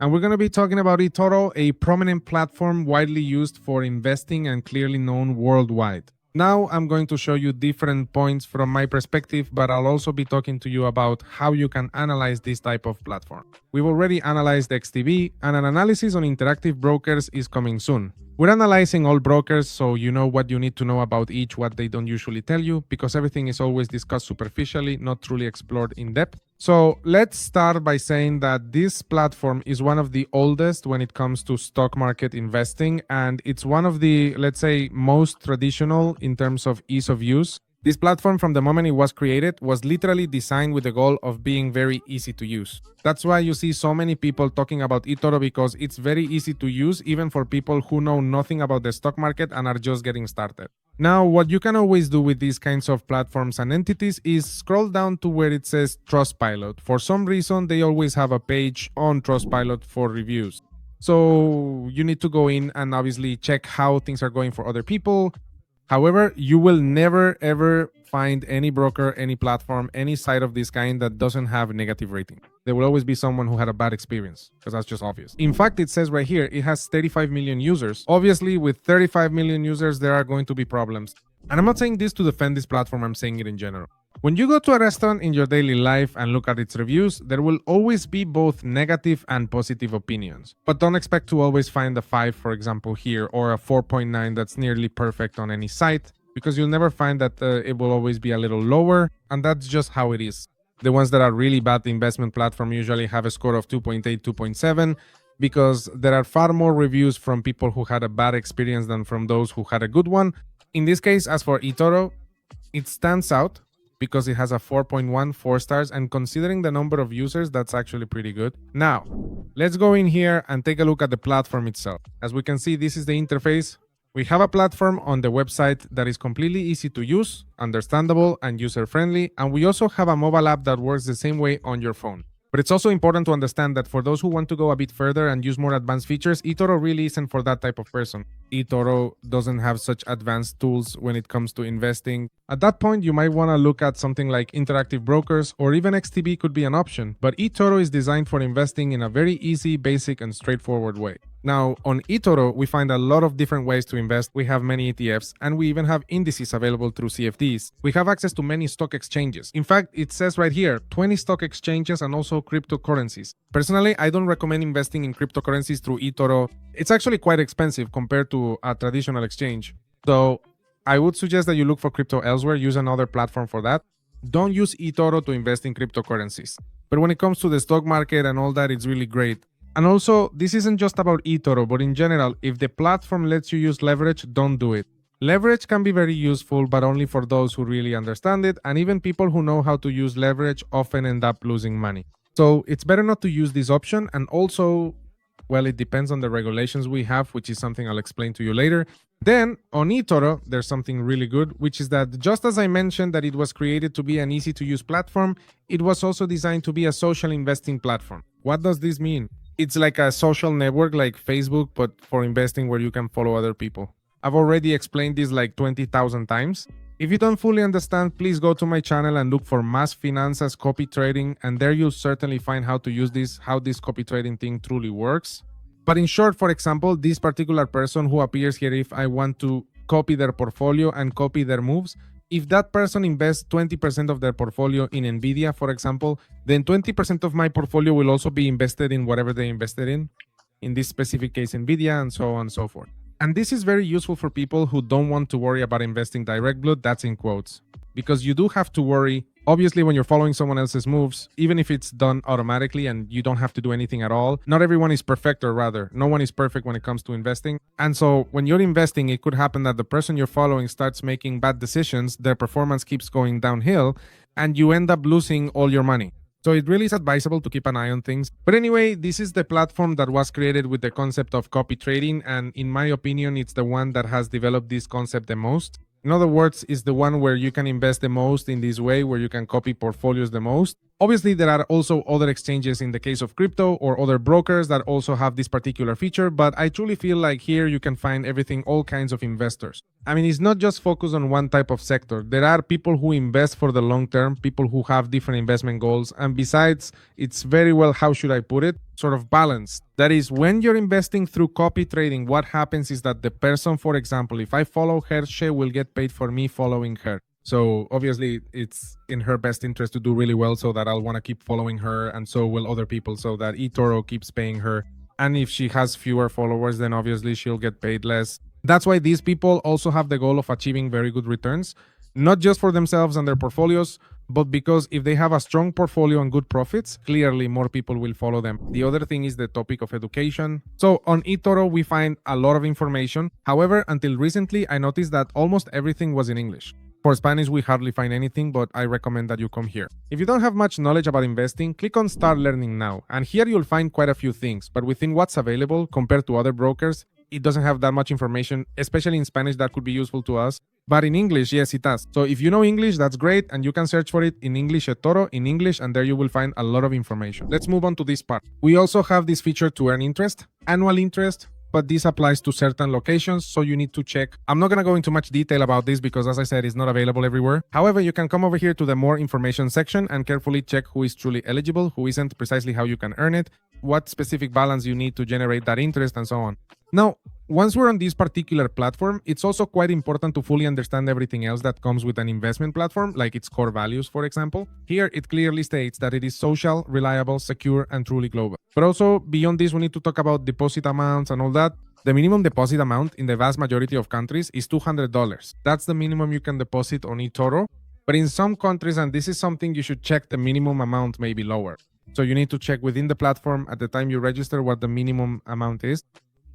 And we're going to be talking about eToro, a prominent platform widely used for investing and clearly known worldwide. Now I'm going to show you different points from my perspective, but I'll also be talking to you about how you can analyze this type of platform. We've already analyzed XTB, and an analysis on interactive brokers is coming soon. We're analyzing all brokers, so you know what you need to know about each, what they don't usually tell you, because everything is always discussed superficially, not truly explored in depth. So let's start by saying that this platform is one of the oldest when it comes to stock market investing, and it's one of the, let's say, most traditional in terms of ease of use. This platform, from the moment it was created, was literally designed with the goal of being very easy to use. That's why you see so many people talking about eToro, because it's very easy to use even for people who know nothing about the stock market and are just getting started. Now, what you can always do with these kinds of platforms and entities is scroll down to where it says Trustpilot. For some reason, they always have a page on Trustpilot for reviews. So you need to go in and obviously check how things are going for other people. However, you will never ever find any broker, any platform, any site of this kind that doesn't have a negative rating. There will always be someone who had a bad experience, because that's just obvious. In fact, it says right here, it has 35 million users. Obviously, with 35 million users, there are going to be problems. And I'm not saying this to defend this platform, I'm saying it in general. When you go to a restaurant in your daily life and look at its reviews, there will always be both negative and positive opinions. But don't expect to always find a 5, for example, here, or a 4.9 that's nearly perfect on any site, because you'll never find that it will always be a little lower, and that's just how it is. The ones that are really bad, the investment platform, usually have a score of 2.8, 2.7, because there are far more reviews from people who had a bad experience than from those who had a good one. In this case, as for eToro, it stands out because it has a 4.1, 4 stars, and considering the number of users, that's actually pretty good. Now, let's go in here and take a look at the platform itself. As we can see, this is the interface. We have a platform on the website that is completely easy to use, understandable, and user-friendly, and we also have a mobile app that works the same way on your phone. But it's also important to understand that for those who want to go a bit further and use more advanced features, eToro really isn't for that type of person. eToro doesn't have such advanced tools when it comes to investing. At that point, you might want to look at something like interactive brokers, or even XTB could be an option. But eToro is designed for investing in a very easy, basic, and straightforward way. Now, on eToro, we find a lot of different ways to invest. We have many ETFs, and we even have indices available through CFDs. We have access to many stock exchanges. In fact, it says right here, 20 stock exchanges and also cryptocurrencies. Personally, I don't recommend investing in cryptocurrencies through eToro. It's actually quite expensive compared to a traditional exchange. So I would suggest that you look for crypto elsewhere, use another platform for that. Don't use eToro to invest in cryptocurrencies. But when it comes to the stock market and all that, it's really great. And also, this isn't just about eToro, but in general, if the platform lets you use leverage, don't do it. Leverage can be very useful, but only for those who really understand it, and even people who know how to use leverage often end up losing money. So it's better not to use this option, and also, well, it depends on the regulations we have, which is something I'll explain to you later. Then, on eToro, there's something really good, which is that just as I mentioned that it was created to be an easy-to-use platform, it was also designed to be a social investing platform. What does this mean? It's like a social network like Facebook, but for investing where you can follow other people. I've already explained this like 20,000 times. If you don't fully understand, please go to my channel and look for Más Finanzas Copy Trading, and there you'll certainly find how to use this, how this copy trading thing truly works. But in short, for example, this particular person who appears here, if I want to copy their portfolio and copy their moves, if that person invests 20% of their portfolio in Nvidia, for example, then 20% of my portfolio will also be invested in whatever they invested in this specific case, Nvidia, and so on and so forth. And this is very useful for people who don't want to worry about investing direct blood, that's in quotes. Because you do have to worry, obviously, when you're following someone else's moves, even if it's done automatically and you don't have to do anything at all. Not everyone is perfect, or rather, no one is perfect when it comes to investing. And so when you're investing, it could happen that the person you're following starts making bad decisions, their performance keeps going downhill, and you end up losing all your money. So it really is advisable to keep an eye on things. But anyway, this is the platform that was created with the concept of copy trading, and in my opinion, it's the one that has developed this concept the most. In other words, it's the one where you can invest the most in this way, where you can copy portfolios the most. Obviously, there are also other exchanges in the case of crypto or other brokers that also have this particular feature, but I truly feel like here you can find everything, all kinds of investors. I mean, it's not just focused on one type of sector. There are people who invest for the long term, people who have different investment goals, and besides, it's very well, how should I put it, sort of balanced. That is, when you're investing through copy trading, what happens is that the person, for example, if I follow her, she will get paid for me following her. So obviously it's in her best interest to do really well, so that I'll want to keep following her, and so will other people, so that eToro keeps paying her. And if she has fewer followers, then obviously she'll get paid less. That's why these people also have the goal of achieving very good returns, not just for themselves and their portfolios, but because if they have a strong portfolio and good profits, clearly more people will follow them. The other thing is the topic of education. So on eToro, we find a lot of information. However, until recently, I noticed that almost everything was in English. For Spanish, we hardly find anything, but I recommend that you come here. If you don't have much knowledge about investing, click on Start Learning Now, and here you'll find quite a few things, but within what's available compared to other brokers, it doesn't have that much information, especially in Spanish, that could be useful to us. But in English, yes, it does. So if you know English, that's great, and you can search for it in English, eToro, in English, and there you will find a lot of information. Let's move on to this part. We also have this feature to earn interest, annual interest, but this applies to certain locations, so you need to check. I'm not going to go into much detail about this because, as I said, it's not available everywhere. However, you can come over here to the more information section and carefully check who is truly eligible, who isn't, precisely how you can earn it, what specific balance you need to generate that interest, and so on. Now, once we're on this particular platform, it's also quite important to fully understand everything else that comes with an investment platform, like its core values, for example. Here, it clearly states that it is social, reliable, secure, and truly global. But also, beyond this, we need to talk about deposit amounts and all that. The minimum deposit amount in the vast majority of countries is $200. That's the minimum you can deposit on eToro. But in some countries, and this is something you should check, the minimum amount may be lower. So you need to check within the platform at the time you register what the minimum amount is.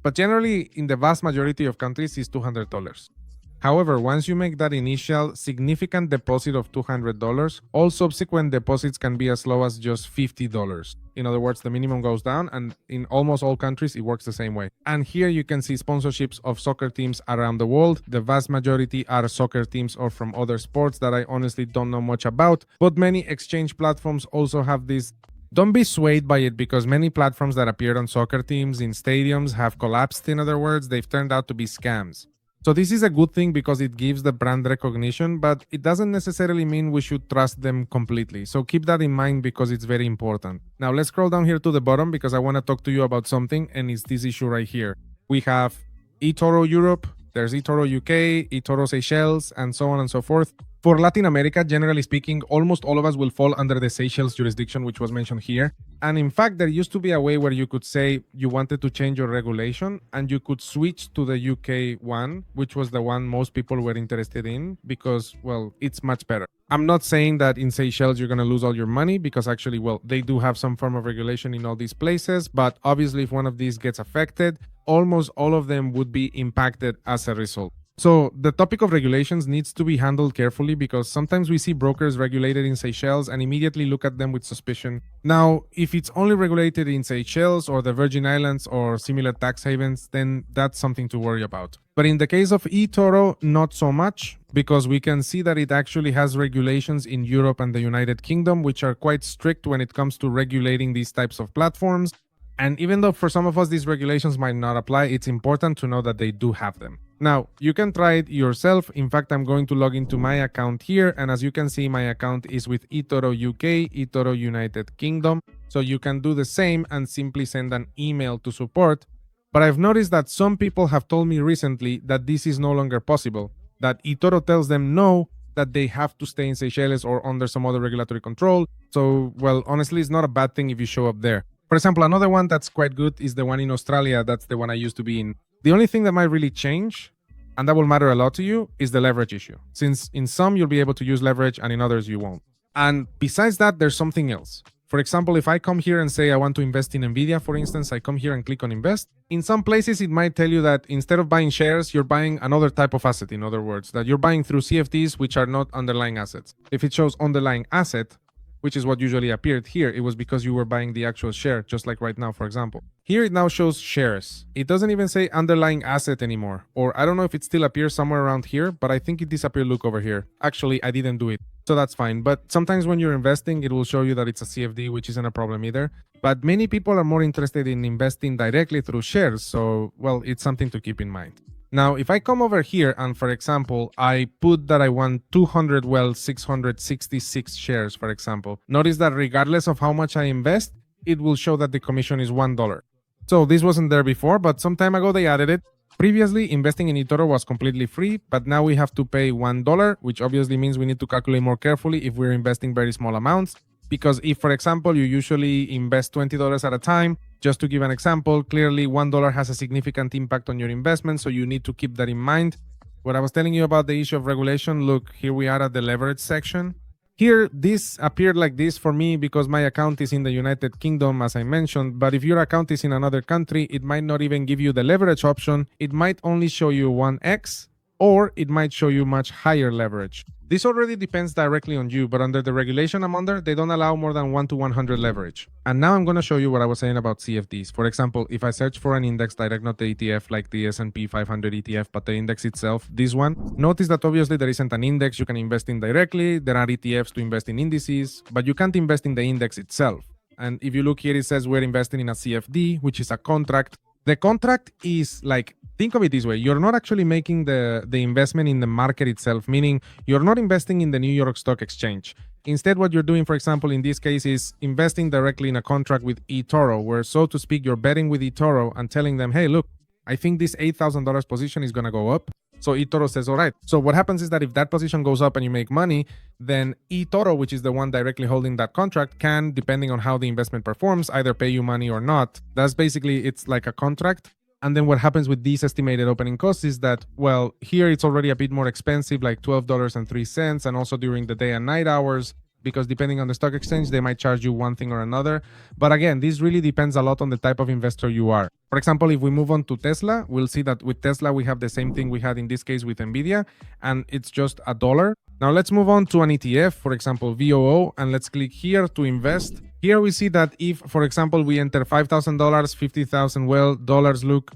But generally, in the vast majority of countries, it's $200. However, once you make that initial significant deposit of $200, all subsequent deposits can be as low as just $50. In other words, the minimum goes down, and in almost all countries, it works the same way. And here you can see sponsorships of soccer teams around the world. The vast majority are soccer teams or from other sports that I honestly don't know much about, but many exchange platforms also have this. Don't be swayed by it, because many platforms that appeared on soccer teams in stadiums have collapsed. In other words, they've turned out to be scams. So this is a good thing because it gives the brand recognition, but it doesn't necessarily mean we should trust them completely. So keep that in mind because it's very important. Now let's scroll down here to the bottom because I want to talk to you about something, and it's this issue right here. We have eToro Europe, there's eToro UK, eToro Seychelles, and so on and so forth. For Latin America, generally speaking, almost all of us will fall under the Seychelles jurisdiction, which was mentioned here. And in fact, there used to be a way where you could say you wanted to change your regulation and you could switch to the UK one, which was the one most people were interested in because, well, it's much better. I'm not saying that in Seychelles you're going to lose all your money because actually, well, they do have some form of regulation in all these places. But obviously, if one of these gets affected, almost all of them would be impacted as a result. So the topic of regulations needs to be handled carefully because sometimes we see brokers regulated in Seychelles and immediately look at them with suspicion. Now, if it's only regulated in Seychelles or the Virgin Islands or similar tax havens, then that's something to worry about. But in the case of eToro, not so much, because we can see that it actually has regulations in Europe and the United Kingdom, which are quite strict when it comes to regulating these types of platforms. And even though for some of us these regulations might not apply, it's important to know that they do have them. Now, you can try it yourself. In fact, I'm going to log into my account here. And as you can see, my account is with eToro UK, eToro United Kingdom. So you can do the same and simply send an email to support. But I've noticed that some people have told me recently that this is no longer possible, that eToro tells them no, that they have to stay in Seychelles or under some other regulatory control. So, well, honestly, it's not a bad thing if you show up there. For example, another one that's quite good is the one in Australia. That's the one I used to be in. The only thing that might really change, and that will matter a lot to you, is the leverage issue. Since in some you'll be able to use leverage and in others you won't. And besides that, there's something else. For example, if I come here and say I want to invest in Nvidia, for instance, I come here and click on invest. In some places, it might tell you that instead of buying shares, you're buying another type of asset. In other words, that you're buying through CFDs, which are not underlying assets. If it shows underlying asset, which is what usually appeared here, it was because you were buying the actual share, just like right now, for example. Here it now shows shares. It doesn't even say underlying asset anymore. Or I don't know if it still appears somewhere around here, but I think it disappeared. Look over here. Actually, I didn't do it. So that's fine. But sometimes when you're investing, it will show you that it's a CFD, which isn't a problem either. But many people are more interested in investing directly through shares. So, well, it's something to keep in mind. Now, if I come over here and, for example, I put that I want 666 shares, for example, notice that regardless of how much I invest, it will show that the commission is $1. So this wasn't there before, but some time ago they added it. Previously, investing in eToro was completely free, but now we have to pay $1, which obviously means we need to calculate more carefully if we're investing very small amounts. Because if, for example, you usually invest $20 at a time, just to give an example, clearly $1 has a significant impact on your investment, so you need to keep that in mind. What I was telling you about the issue of regulation, look, here we are at the leverage section. Here, this appeared like this for me because my account is in the United Kingdom, as I mentioned, but if your account is in another country, it might not even give you the leverage option. It might only show you 1x, or it might show you much higher leverage. This already depends directly on you, but under the regulation I'm under, they don't allow more than 1 to 100 leverage. And now I'm going to show you what I was saying about CFDs. For example, if I search for an index direct, not the ETF like the S&P 500 ETF, but the index itself, this one, notice that obviously there isn't an index you can invest in directly. There are ETFs to invest in indices, but you can't invest in the index itself. And if you look here, it says we're investing in a CFD, which is a contract. The contract is like, think of it this way. You're not actually making the investment in the market itself, meaning you're not investing in the New York Stock Exchange. Instead, what you're doing, for example, in this case, is investing directly in a contract with eToro, where, so to speak, you're betting with eToro and telling them, hey, look, I think this $8,000 position is going to go up. So eToro says, all right. So what happens is that if that position goes up and you make money, then eToro, which is the one directly holding that contract, can, depending on how the investment performs, either pay you money or not. That's basically, it's like a contract. And then what happens with these estimated opening costs is that, well, here it's already a bit more expensive, like $12.03, and also during the day and night hours, because depending on the stock exchange, they might charge you one thing or another. But again, this really depends a lot on the type of investor you are. For example, if we move on to Tesla, we'll see that with Tesla, we have the same thing we had in this case with NVIDIA, and it's just $1. Now let's move on to an ETF, for example, VOO, and let's click here to invest. Here we see that if, for example, we enter $5,000, 50,000, well, dollars, look,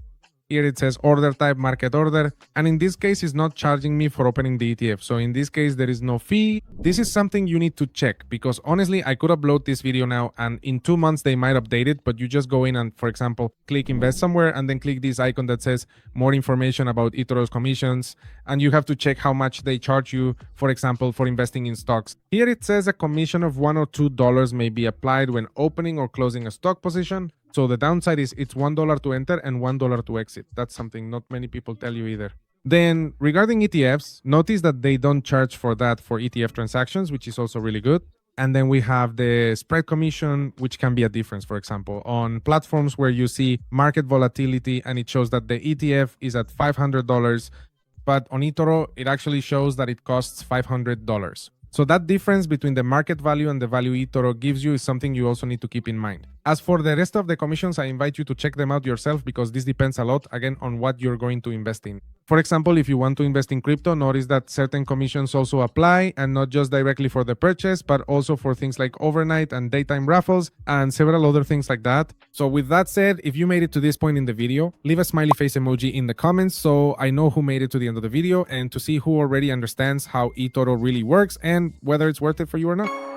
here it says order type, market order. And in this case, it's not charging me for opening the ETF. So in this case, there is no fee. This is something you need to check because honestly, I could upload this video now and in 2 months, they might update it. But you just go in and, for example, click invest somewhere and then click this icon that says more information about eToro's commissions. And you have to check how much they charge you, for example, for investing in stocks. Here it says a commission of $1 or $2 may be applied when opening or closing a stock position. So the downside is it's $1 to enter and $1 to exit. That's something not many people tell you either. Then regarding ETFs, notice that they don't charge for that for ETF transactions, which is also really good. And then we have the spread commission, which can be a difference, for example, on platforms where you see market volatility and it shows that the ETF is at $500, but on eToro, it actually shows that it costs $500. So that difference between the market value and the value eToro gives you is something you also need to keep in mind. As for the rest of the commissions, I invite you to check them out yourself because this depends a lot, again, on what you're going to invest in. For example, if you want to invest in crypto, notice that certain commissions also apply and not just directly for the purchase, but also for things like overnight and daytime raffles and several other things like that. So with that said, if you made it to this point in the video, leave a smiley face emoji in the comments so I know who made it to the end of the video and to see who already understands how eToro really works and whether it's worth it for you or not.